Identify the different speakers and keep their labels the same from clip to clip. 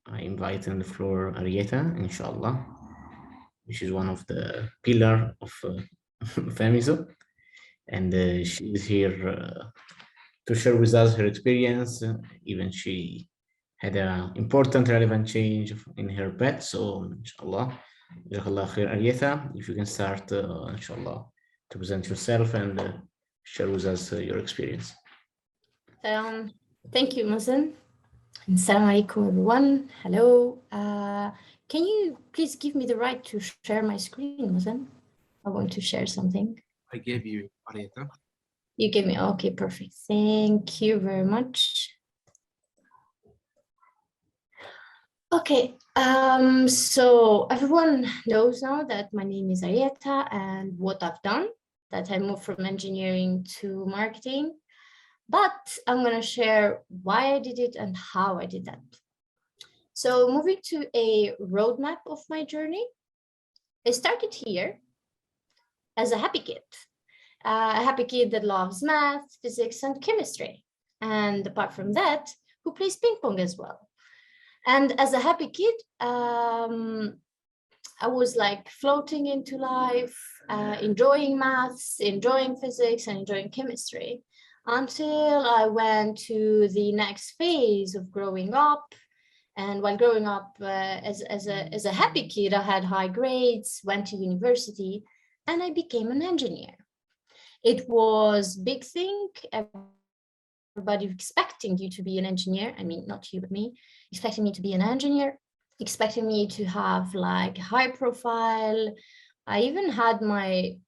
Speaker 1: I invite on the floor Arjeta, inshallah, which is one of the pillar of FEMYSO, and she is here to share with us her experience. Even she had an important, relevant change in her path. So, inshallah, Jazakallah khair, Arjeta, if you can start, inshallah, to present yourself and share with us your experience.
Speaker 2: Thank you, Mazen. Assalamu alaikum, everyone. Hello. Can you please give me the right to share my screen, Mazen? I want to share something.
Speaker 3: I gave you, Arjeta.
Speaker 2: You gave me, okay, perfect. Thank you very much. Okay, so everyone knows now that my name is Arjeta and what I've done, that I moved from engineering to marketing. But I'm going to share why I did it and how I did that. So moving to a roadmap of my journey, I started here as a happy kid that loves math, physics, and chemistry. And apart from that, who plays ping pong as well. And as a happy kid, I was like floating into life, enjoying maths, enjoying physics, and enjoying chemistry, until I went to the next phase of growing up. And while growing up as a happy kid, I had high grades, went to university, and I became an engineer. It was a big thing. Everybody expecting you to be an engineer. I mean, not you, but me, expecting me to be an engineer, expecting me to have like high profile. I even had my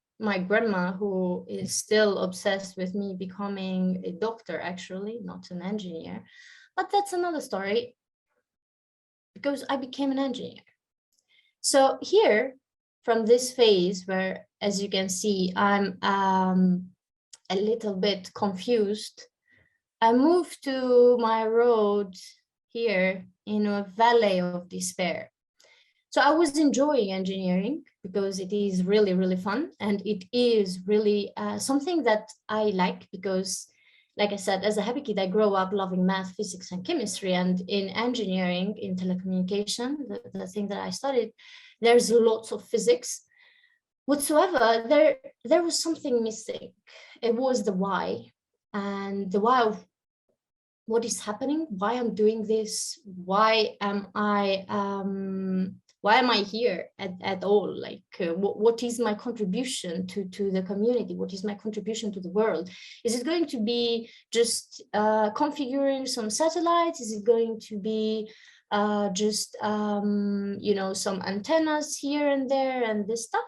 Speaker 2: grandma, who is still obsessed with me becoming a doctor, actually, not an engineer. But that's another story, because I became an engineer. So here, from this phase where, as you can see, I'm a little bit confused, I moved to my road here in a valley of despair. So I was enjoying engineering because it is really, really fun. And it is really something that I like because, like I said, as a happy kid, I grew up loving math, physics, and chemistry. And in engineering, in telecommunication, the thing that I studied, there's lots of physics. Whatsoever, there was something missing. It was the why. And the why of what is happening, why I'm doing this, why am I here at all? Like, what is my contribution to the community? What is my contribution to the world? Is it going to be just configuring some satellites? Is it going to be just, you know, some antennas here and there and this stuff?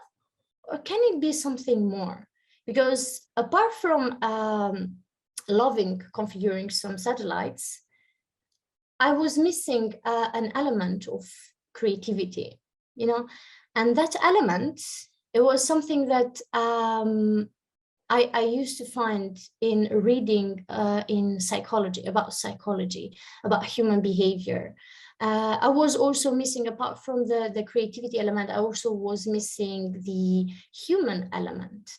Speaker 2: Or can it be something more? Because apart from loving configuring some satellites, I was missing an element of creativity, you know, and that element, it was something that I used to find in reading in psychology, about human behavior. I was also missing, apart from the creativity element, I also was missing the human element.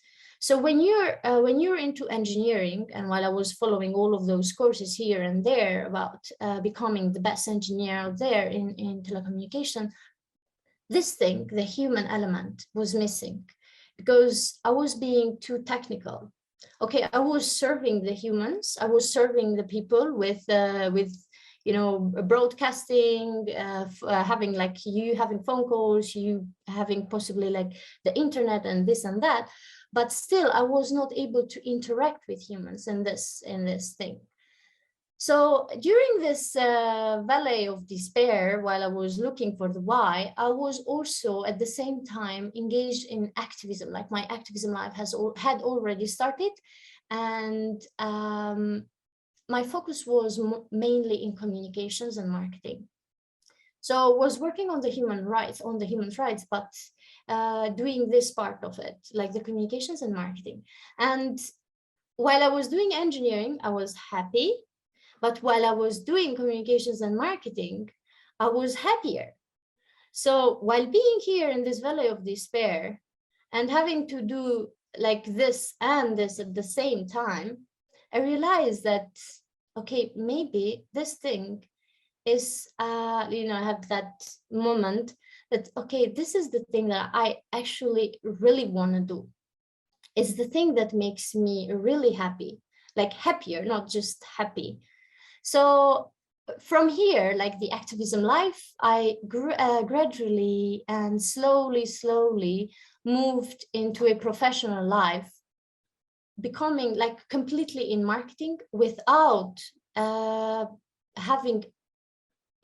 Speaker 2: So when you're into engineering, and while I was following all of those courses here and there about becoming the best engineer out there in telecommunication, this thing, the human element, was missing because I was being too technical. Okay, I was serving the humans, I was serving the people with you know, broadcasting, having like you having phone calls, you having possibly like the internet and this and that. But still, I was not able to interact with humans in this thing. So during this valley of despair, while I was looking for the why, I was also at the same time engaged in activism. Like, my activism life had already started, and my focus was mainly in communications and marketing. So I was working on the human rights, but doing this part of it, like the communications and marketing. And while I was doing engineering, I was happy. But while I was doing communications and marketing, I was happier. So while being here in this valley of despair and having to do like this and this at the same time, I realized that, okay, maybe this thing, is, I have that moment that, okay, this is the thing that I actually really want to do. It's the thing that makes me really happy, like happier, not just happy. So from here, like the activism life, I gradually and slowly moved into a professional life, becoming like completely in marketing without having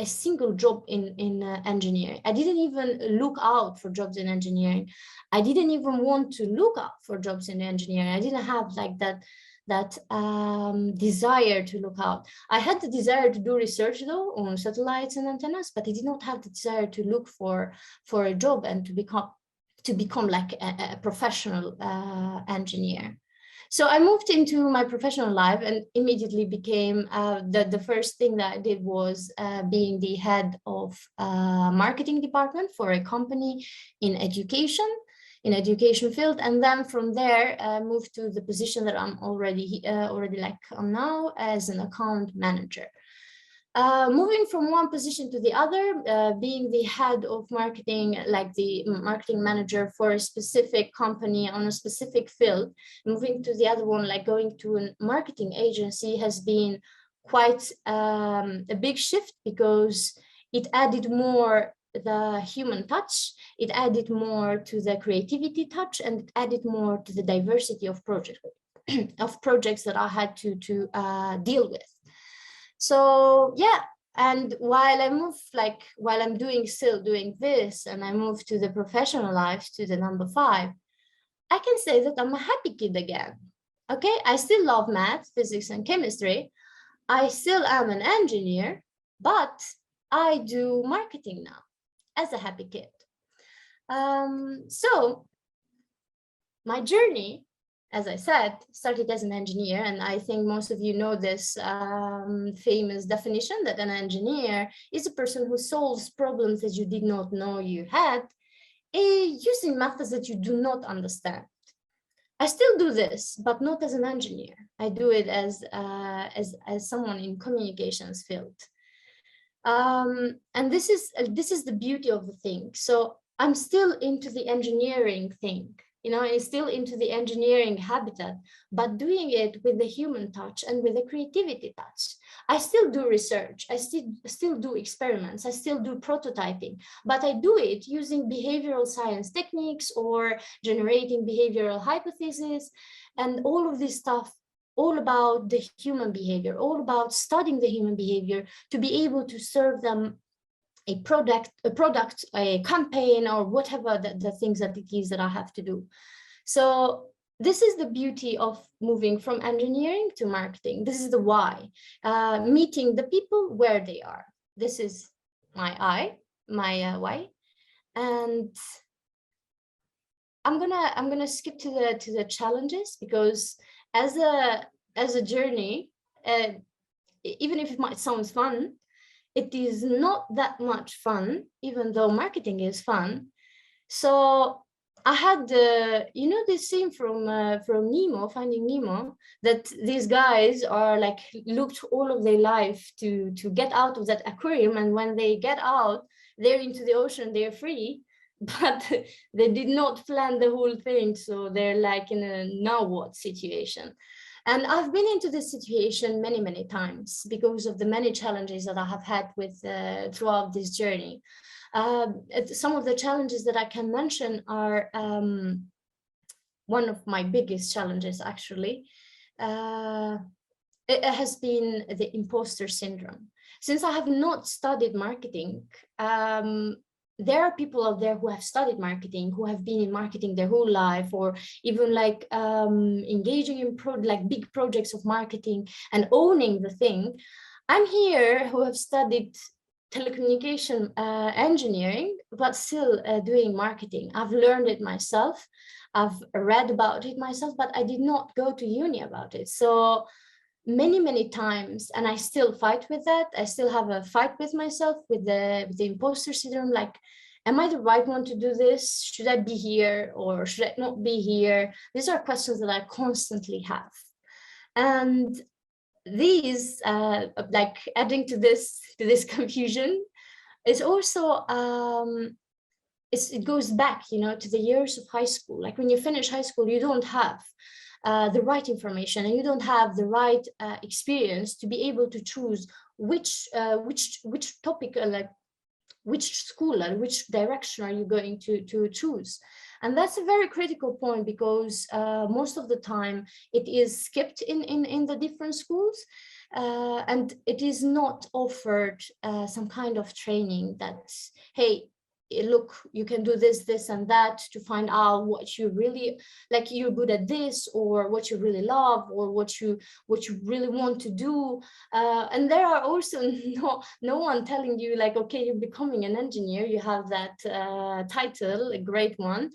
Speaker 2: a single job in engineering. I didn't even look out for jobs in engineering. I didn't even want to look out for jobs in engineering. I didn't have like that desire to look out. I had the desire to do research though on satellites and antennas, but I did not have the desire to look for a job and to become like a professional engineer. So I moved into my professional life and immediately became the first thing that I did was being the head of marketing department for a company in education field. And then from there, moved to the position that I'm already like on now as an account manager. Moving from one position to the other, being the head of marketing, like the marketing manager for a specific company on a specific field, moving to the other one, like going to a marketing agency, has been quite a big shift, because it added more the human touch, it added more to the creativity touch, and it added more to the diversity of projects that I had to deal with. So yeah, and while I'm still doing this, and I move to the professional life, to the number 5, I can say that I'm a happy kid again. Okay, I still love math, physics, and chemistry. I still am an engineer, but I do marketing now as a happy kid. So my journey, as I said, started as an engineer, and I think most of you know this famous definition that an engineer is a person who solves problems that you did not know you had, using methods that you do not understand. I still do this, but not as an engineer. I do it as someone in communications field. And this is the beauty of the thing. So I'm still into the engineering thing. I'm still into the engineering habitat, but doing it with the human touch and with the creativity touch. I still do research, I still do experiments, I still do prototyping, but I do it using behavioral science techniques or generating behavioral hypotheses and all of this stuff, all about the human behavior, all about studying the human behavior to be able to serve them a product, a campaign, or whatever the things that it is that I have to do. So this is the beauty of moving from engineering to marketing. This is the why. Meeting the people where they are. This is my why. And I'm gonna skip to the challenges, because as a journey, even if it might sound fun, it is not that much fun, even though marketing is fun. So I had this scene from Nemo, Finding Nemo, that these guys are like looked all of their life to get out of that aquarium, and when they get out, they're into the ocean, they're free, but they did not plan the whole thing, so they're like in a now what situation. And I've been into this situation many times because of the many challenges that I have had with throughout this journey. Some of the challenges that I can mention are one of my biggest challenges, actually. It has been the imposter syndrome. Since I have not studied marketing, there are people out there who have studied marketing, who have been in marketing their whole life, or even like engaging in big projects of marketing and owning the thing. I'm here who have studied telecommunication engineering, but still doing marketing. I've learned it myself. I've read about it myself, but I did not go to uni about it. So many times, and I still fight with that. I still have a fight with myself with the imposter syndrome. Like, am I the right one to do this? Should I be here or should I not be here? These are questions that I constantly have. And these, like adding to this confusion, is also it goes back, you know, to the years of high school. Like when you finish high school, you don't have the right information, and you don't have the right experience to be able to choose which topic, like which school and which direction are you going to choose. And that's a very critical point, because most of the time it is skipped in the different schools, and it is not offered some kind of training that, hey, look, you can do this and that to find out what you really like, you're good at this, or what you really love, or what you really want to do. And there are also no one telling you like, okay, you're becoming an engineer, you have that title, a great one,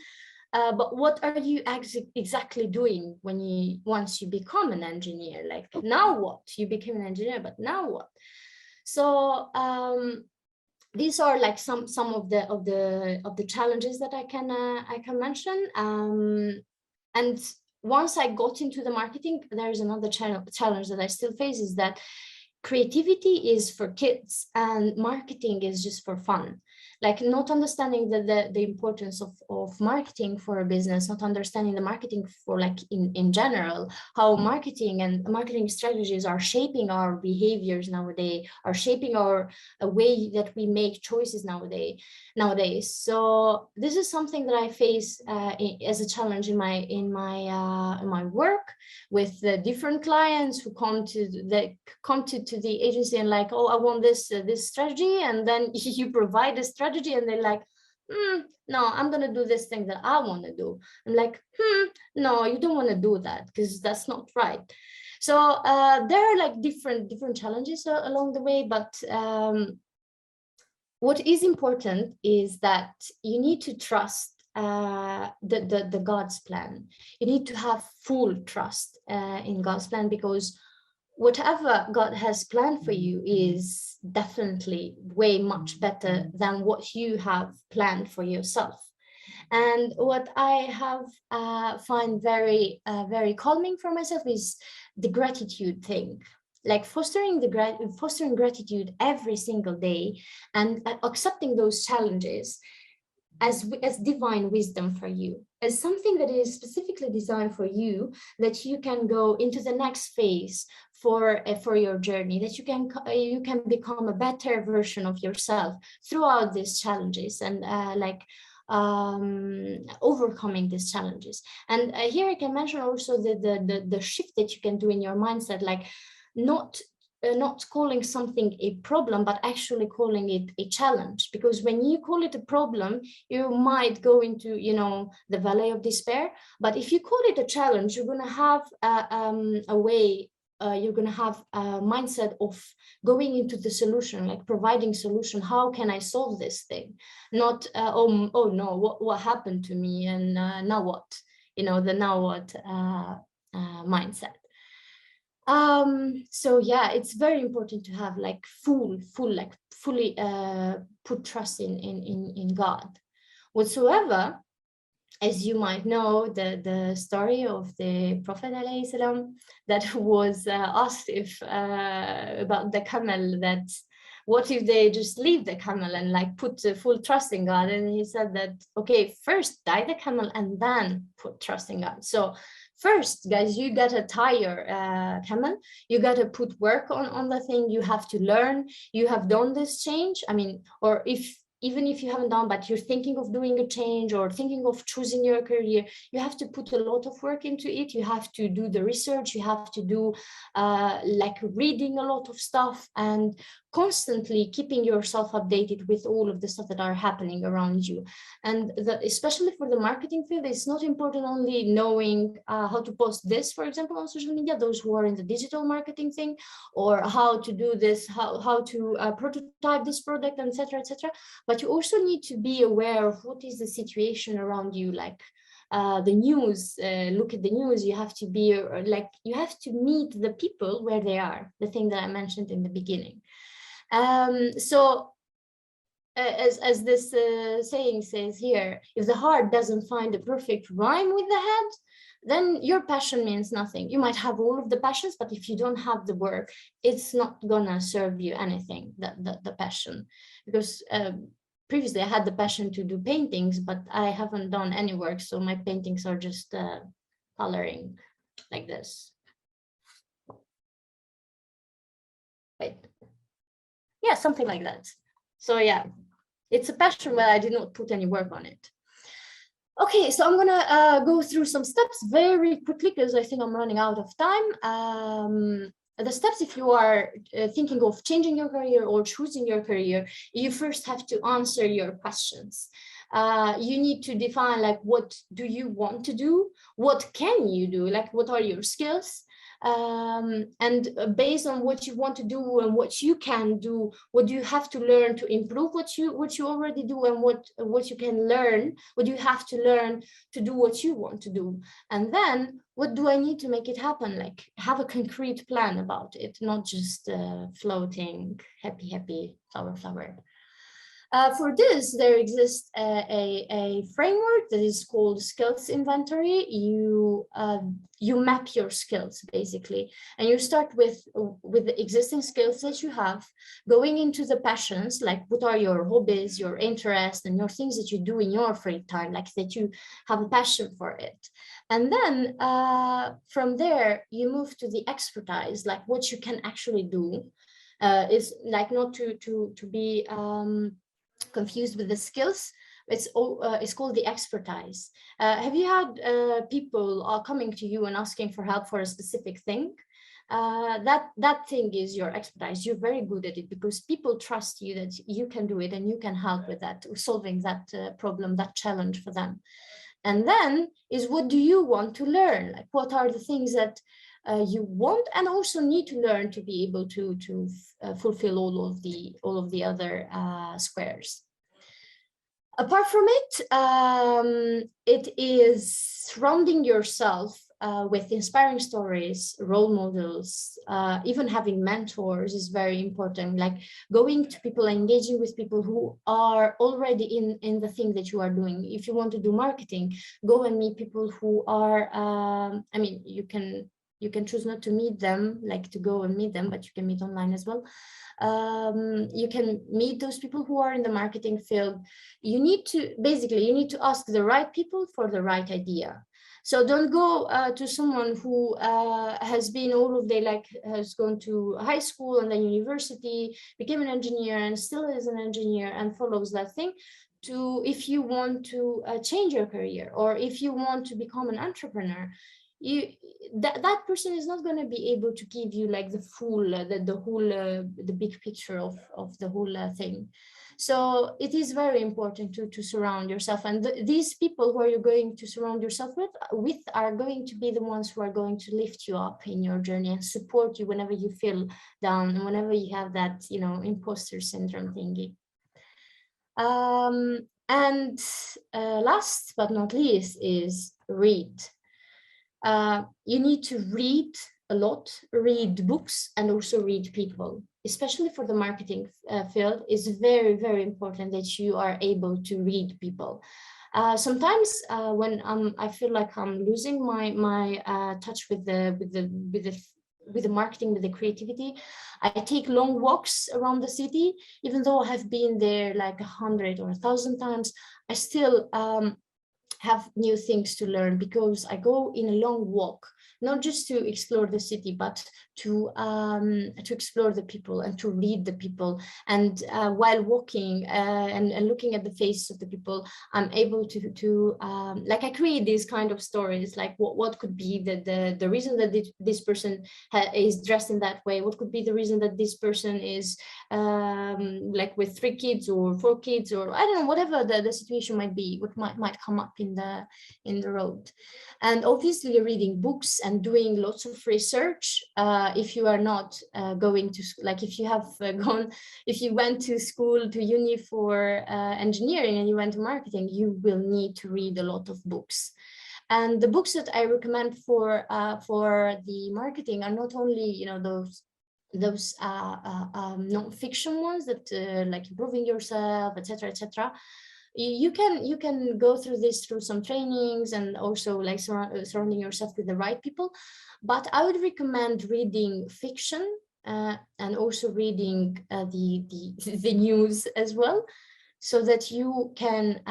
Speaker 2: but what are you exactly doing once you become an engineer? Like, now what? You became an engineer, but now what? So these are like some of the challenges that I can mention. And once I got into the marketing, there's another challenge that I still face, is that creativity is for kids and marketing is just for fun. Like not understanding the importance of marketing for a business, not understanding the marketing for like in general, how marketing and marketing strategies are shaping our behaviors nowadays, are shaping our way that we make choices nowadays. So this is something that I face as a challenge in my work, with the different clients who come to the agency and like, oh, I want this strategy, and then you provide a strategy and they're like, no, I'm gonna do this thing that I want to do. I'm like, no, you don't want to do that, because that's not right. So there are like different challenges along the way, but what is important is that you need to trust the God's plan. You need to have full trust in God's plan, because whatever God has planned for you is definitely way much better than what you have planned for yourself. And what I have find very calming for myself is the gratitude thing. Like fostering gratitude every single day, and accepting those challenges as divine wisdom for you, as something that is specifically designed for you, that you can go into the next phase for your journey, that you can become a better version of yourself throughout these challenges, and overcoming these challenges. And here I can mention also the shift that you can do in your mindset, like not calling something a problem, but actually calling it a challenge. Because when you call it a problem, you might go into, the valley of despair. But if you call it a challenge, you're going to have a way, you're going to have a mindset of going into the solution, like providing solution. How can I solve this thing? Not, oh no, what happened to me? And now what? The now what mindset. So yeah, it's very important to have like fully put trust in God. Whatsoever, as you might know, the story of the Prophet ﷺ, that was asked if about the camel, that what if they just leave the camel and like put full trust in God? And he said that, okay, first die the camel and then put trust in God. So first, guys, you gotta tire camel, you gotta put work on the thing, you have to learn, you have done this change. I mean, or even if you haven't done, but you're thinking of doing a change or thinking of choosing your career, you have to put a lot of work into it. You have to do the research, you have to do like reading a lot of stuff, and constantly keeping yourself updated with all of the stuff that are happening around you. And especially for the marketing field, it's not important only knowing how to post this, for example, on social media, those who are in the digital marketing thing, or how to do this, how to prototype this product, etc., etc. But you also need to be aware of what is the situation around you, like the news. Look at the news. You have to be like, you have to meet the people where they are, the thing that I mentioned in the beginning. So as this saying says here, if the heart doesn't find a perfect rhyme with the head, then your passion means nothing. You might have all of the passions, but if you don't have the work, it's not gonna serve you anything, the passion. Because previously I had the passion to do paintings, but I haven't done any work, so my paintings are just coloring like this. Wait. Yeah, something like that. So yeah, it's a passion, but I did not put any work on it. Okay, so I'm gonna go through some steps very quickly because I think I'm running out of time. The steps, if you are thinking of changing your career or choosing your career, you first have to answer your questions. You need to define, like, what do you want to do? What can you do? Like, what are your skills? And based on what you want to do and what you can do, what do you have to learn to improve what you already do, and what you can learn, what do you have to learn to do what you want to do? And then what do I need to make it happen? Like, have a concrete plan about it, not just floating happy flower. For this, there exists a framework that is called skills inventory. You map your skills basically, and you start with the existing skills that you have, going into the passions, like what are your hobbies, your interests, and your things that you do in your free time, like that you have a passion for it. And then from there, you move to the expertise, like what you can actually do. Is like not to be confused with the skills. It's called the expertise. Have you had people coming to you and asking for help for a specific thing? That thing is your expertise. You're very good at it because people trust you that you can do it and you can help with that, solving that problem, that challenge for them. And then is, what do you want to learn? Like, what are the things that you want and also need to learn to be able to fulfill all of the other squares. Apart from it, it is surrounding yourself with inspiring stories, role models, even having mentors is very important. Like going to people, engaging with people who are already in the thing that you are doing. If you want to do marketing, go and meet people who are, I mean, you can choose not to meet them, like to go and meet them, but you can meet online as well. You can meet those people who are in the marketing field. You need to ask the right people for the right idea. So don't go to someone who has been all of their, like, has gone to high school and then university, became an engineer and still is an engineer and follows that thing. To, if you want to change your career, or if you want to become an entrepreneur, that person is not going to be able to give you like the full the big picture of the whole thing. So it is very important to surround yourself, and these people who are you going to surround yourself with are going to be the ones who are going to lift you up in your journey and support you whenever you feel down and whenever you have that, you know, imposter syndrome thingy. And last but not least is read. You need to read a lot, read books, and also read people, especially for the marketing field. It's very, very important that you are able to read people. Sometimes when I feel like I'm losing my touch with the marketing, with the creativity, I take long walks around the city. Even though I have been there like 100 or 1,000 times, I still have new things to learn, because I go in a long walk, not just to explore the city, but to explore the people and to read the people. And while walking and looking at the faces of the people, I'm able to like, I create these kind of stories, like what could be the reason that this person is dressed in that way? What could be the reason that this person is like with 3 kids or 4 kids, or I don't know, whatever the situation might be, what might come up in the road. And obviously reading books and doing lots of research. If you are not going to, like, if you have if you went to school, to uni for engineering and you went to marketing, you will need to read a lot of books. And the books that I recommend for the marketing are not only, you know, those non-fiction ones that like improving yourself, etc., etc. you can go through this through some trainings and also like surrounding yourself with the right people. But I would recommend reading fiction and also reading the news as well, so that you can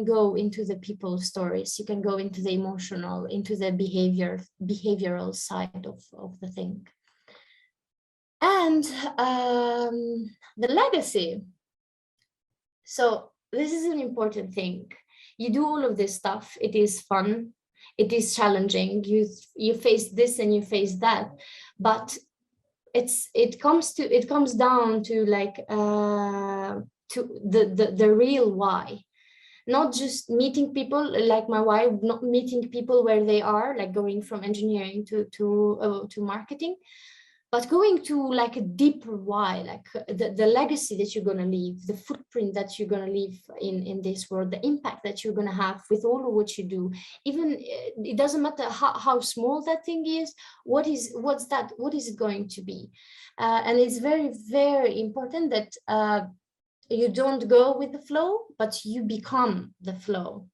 Speaker 2: go into the people's stories. You can go into the emotional, into the behavioral side of the thing. And the legacy. So this is an important thing. You do all of this stuff. It is fun. It is challenging. You face this and you face that, but it comes down to like to the real why. Not just meeting people like my wife, not meeting people where they are, like going from engineering to marketing, but going to like a deeper why, like the legacy that you're going to leave, the footprint that you're going to leave in this world, the impact that you're going to have with all of what you do. Even it doesn't matter how small that thing is, what is it going to be? And it's very, very important that you don't go with the flow, but you become the flow.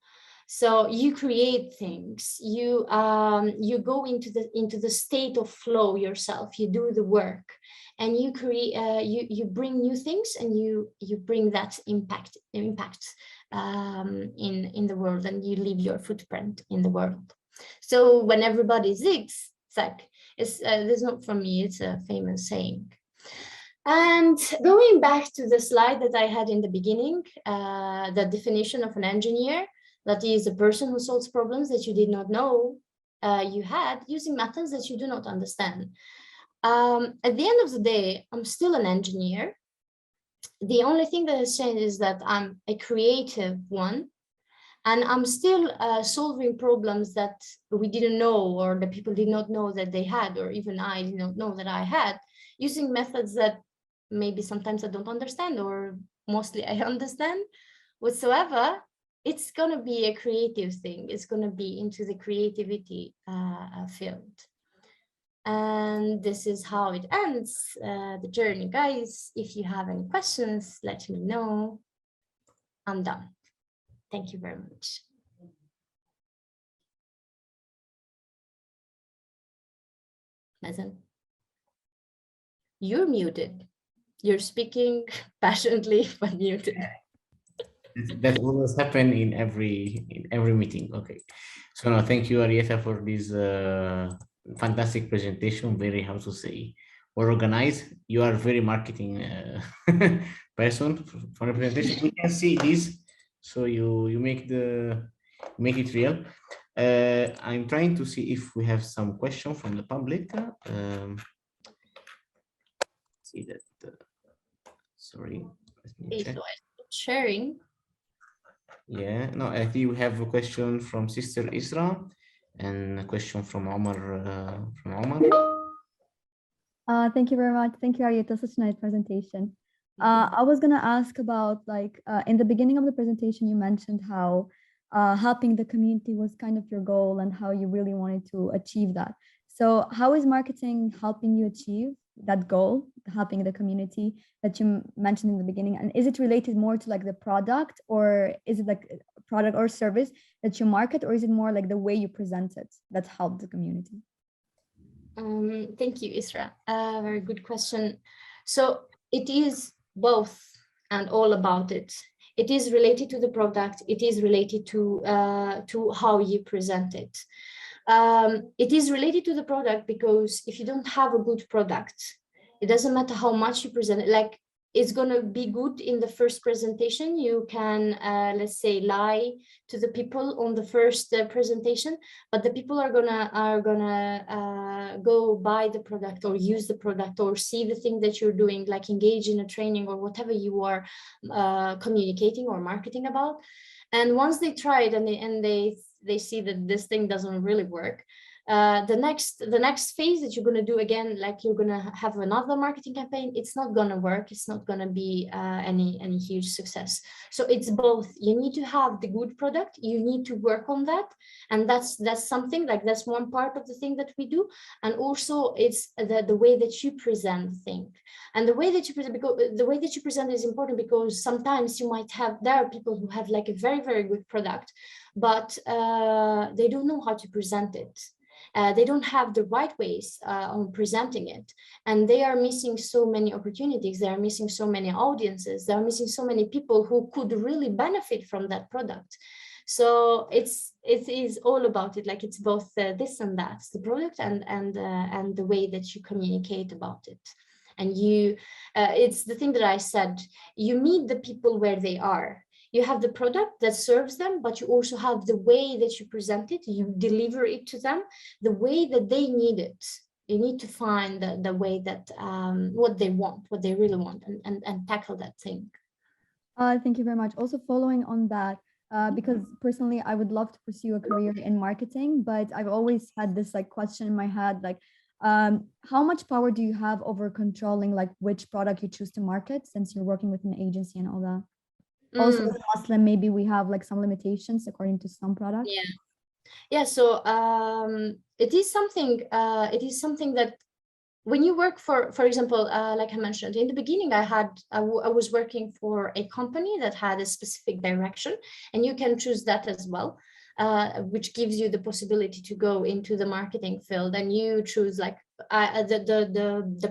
Speaker 2: So you create things, you go into the state of flow yourself, you do the work, and you create, you bring new things, and you bring that impact in the world, and you leave your footprint in the world. So when everybody zigs, zag, this is not from me, it's a famous saying. And going back to the slide that I had in the beginning, the definition of an engineer, that is a person who solves problems that you did not know you had using methods that you do not understand. At the end of the day, I'm still an engineer. The only thing that has changed is that I'm a creative one, and I'm still solving problems that we didn't know, or the people did not know that they had, or even I did not know that I had, using methods that maybe sometimes I don't understand, or mostly I understand whatsoever. It's going to be a creative thing. It's going to be into the creativity field. And this is how it ends, the journey, guys. If you have any questions, let me know. I'm done. Thank you very much. Mazen, you're muted. You're speaking passionately, but muted.
Speaker 1: That always happen in every meeting. Okay, so no, thank you, Arjeta, for this fantastic presentation. Very, how to say, organized. You are very marketing person for the presentation. We can see this, so you make it real. I'm trying to see if we have some question from the public. See that. Sorry, let me check.
Speaker 2: So I stopped sharing.
Speaker 1: Yeah, no, I think we have a question from Sister Isra and a question from Omar.
Speaker 4: Thank you very much. Thank you, Arjeta. Such a nice presentation. I was going to ask about, like, in the beginning of the presentation, you mentioned how helping the community was kind of your goal and how you really wanted to achieve that. So how is marketing helping you achieve that goal, helping the community that you mentioned in the beginning? And is it related more to like the product, or is it like a product or service that you market, or is it more like the way you present it that helped the community?
Speaker 2: Thank you, Isra. Very good question. So it is both and all about it. It is related to the product. It is related to how you present it. It is related to the product because if you don't have a good product, it doesn't matter how much you present it. Like, it's going to be good in the first presentation. You can, let's say, lie to the people on the first presentation, but the people are gonna go buy the product or use the product or see the thing that you're doing, like engage in a training or whatever you are communicating or marketing about. And once they try it and they see that this thing doesn't really work, the next phase that you're going to do again, like you're going to have another marketing campaign, it's not going to work. It's not going to be any huge success. So it's both. You need to have the good product, you need to work on that, and that's something like, that's one part of the thing that we do. And also it's the way that you present the thing, and the way that you present, because the way that you present is important, because sometimes you might have, there are people who have like a very, very good product, but they don't know how to present it. They don't have the right ways on presenting it, and they are missing so many opportunities. They are missing so many audiences. They are missing so many people who could really benefit from that product. So it is all about it. Like it's both this and that, the product and the way that you communicate about it. And you, it's the thing that I said. You meet the people where they are. You have the product that serves them, but you also have the way that you present it, you deliver it to them, the way that they need it. You need to find the way that, what they want, what they really want, and tackle that thing.
Speaker 4: Thank you very much. Also following on that, because personally, I would love to pursue a career in marketing, but I've always had this like question in my head, like, how much power do you have over controlling like which product you choose to market, since you're working with an agency and all that? Also, as a Muslim, maybe we have like some limitations according to some products.
Speaker 2: Yeah. So it is something that when you work for example, like I mentioned in the beginning, I was working for a company that had a specific direction, and you can choose that as well, which gives you the possibility to go into the marketing field, and you choose like the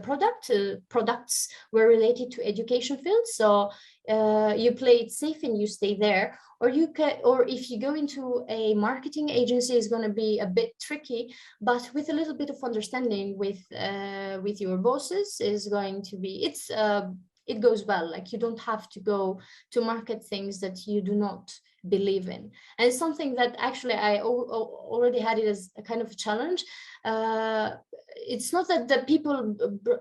Speaker 2: products were related to education field, so you play it safe and you stay there. Or you can, or if you go into a marketing agency, is going to be a bit tricky, but with a little bit of understanding with your bosses is going to be, it goes well. Like you don't have to go to market things that you do not believe in. And it's something that actually I already had it as a kind of a challenge. It's not that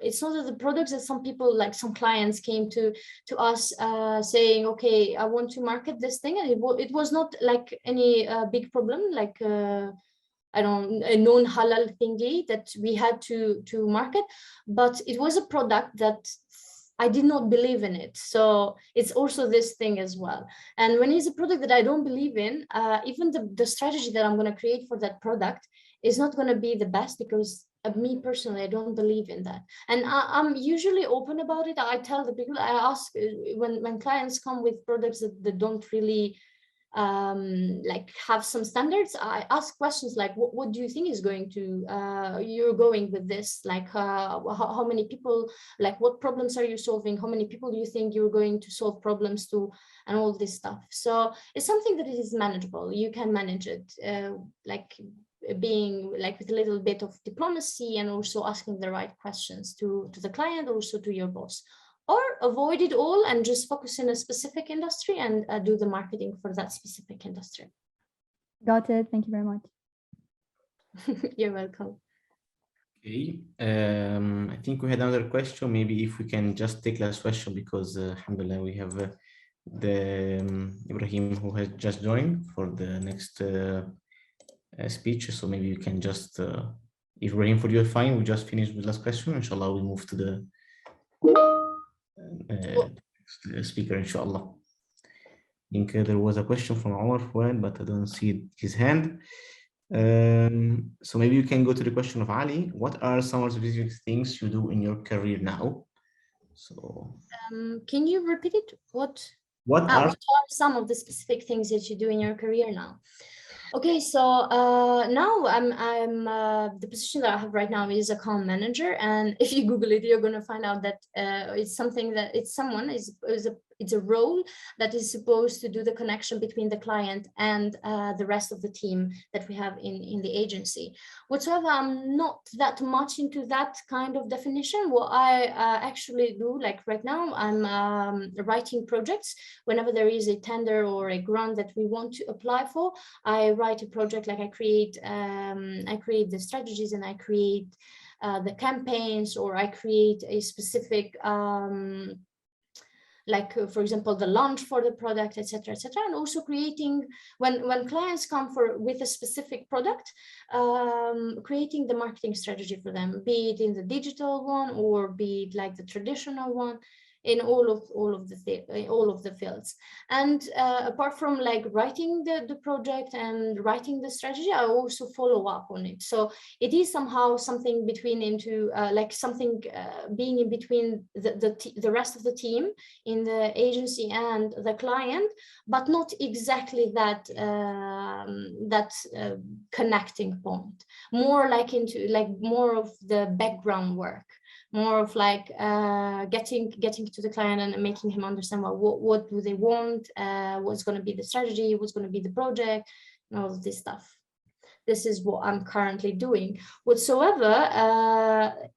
Speaker 2: it's not that the products that some people, like some clients came to us saying, okay, I want to market this thing, and it was not like any big problem, like I don't, a non-halal thingy that we had to market, but it was a product that I did not believe in it. So it's also this thing as well. And when it's a product that I don't believe in, even the strategy that I'm going to create for that product is not going to be the best, because me personally, I don't believe in that. And I'm usually open about it. I tell the people, I ask when clients come with products that don't really like have some standards, I ask questions like, what do you think is going to you're going with this, like how many people, like what problems are you solving, how many people do you think you're going to solve problems to, and all this stuff. So it's something that is manageable. You can manage it, like being like with a little bit of diplomacy, and also asking the right questions to the client, also to your boss. Or avoid it all and just focus in a specific industry and do the marketing for that specific industry.
Speaker 4: Got it. Thank you very much.
Speaker 2: You're welcome.
Speaker 1: Okay, I think we had another question. Maybe if we can just take last question, because alhamdulillah, we have the Ibrahim who has just joined for the next speech. So maybe you can just, Ibrahim, for you, fine. We just finished with last question. Inshallah, we'll move to the speaker, inshallah. I think there was a question from Omar Fuad, but I don't see his hand. So maybe you can go to the question of Ali. What are some of the specific things you do in your career now? So
Speaker 2: can you repeat it? What are some of the specific things that you do in your career now? Okay, so now I'm the position that I have right now is account manager, and if you Google it, you're going to find out that it's something that it's a role that is supposed to do the connection between the client and the rest of the team that we have in the agency. Whatsoever, I'm not that much into that kind of definition. What I actually do, like right now, I'm writing projects. Whenever there is a tender or a grant that we want to apply for, I write a project, like I create the strategies, and I create the campaigns, or I create a specific like for example, the launch for the product, etc., etc., and also creating when clients come with a specific product, creating the marketing strategy for them, be it in the digital one or be it like the traditional one, in all of the fields. And apart from like writing the project and writing the strategy, I also follow up on it. So it is somehow something between like something being in between the rest of the team in the agency and the client, but not exactly that connecting point. More like into like more of the background work, more of like getting to the client and making him understand what do they want, what's going to be the strategy, what's going to be the project, and all of this stuff. This is what I'm currently doing. Whatsoever,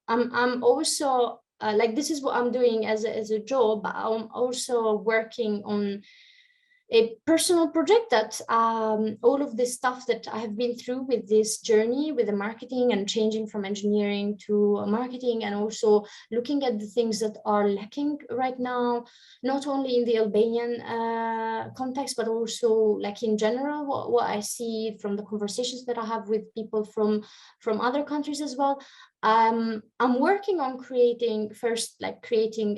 Speaker 2: I'm also like, this is what I'm doing as a job. I'm also working on a personal project that all of this stuff that I have been through with this journey with the marketing and changing from engineering to marketing, and also looking at the things that are lacking right now, not only in the Albanian context, but also like in general, what I see from the conversations that I have with people from other countries as well. I'm working on creating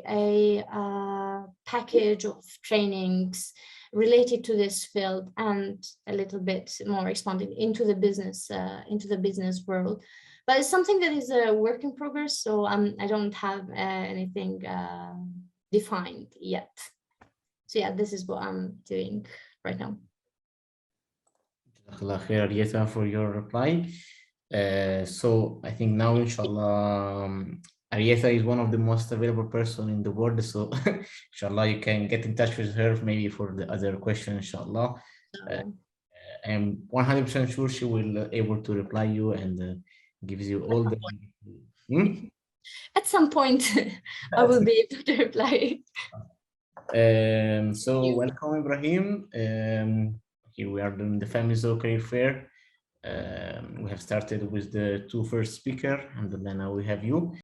Speaker 2: a package of trainings related to this field, and a little bit more expanded into the business world. But it's something that is a work in progress, so I don't have anything defined yet. So yeah, this is what I'm doing right now.
Speaker 1: Arjeta, for your reply. So I think now, inshallah, Arjeta is one of the most available person in the world. So inshallah, you can get in touch with her maybe for the other question, inshallah. I'm 100% sure she will able to reply you and gives you all the...
Speaker 2: At some point, I will be able to reply.
Speaker 1: So welcome, Ibrahim. Here we are doing the FEMYSO Career Fair. We have started with the two first speakers, and then now we have you.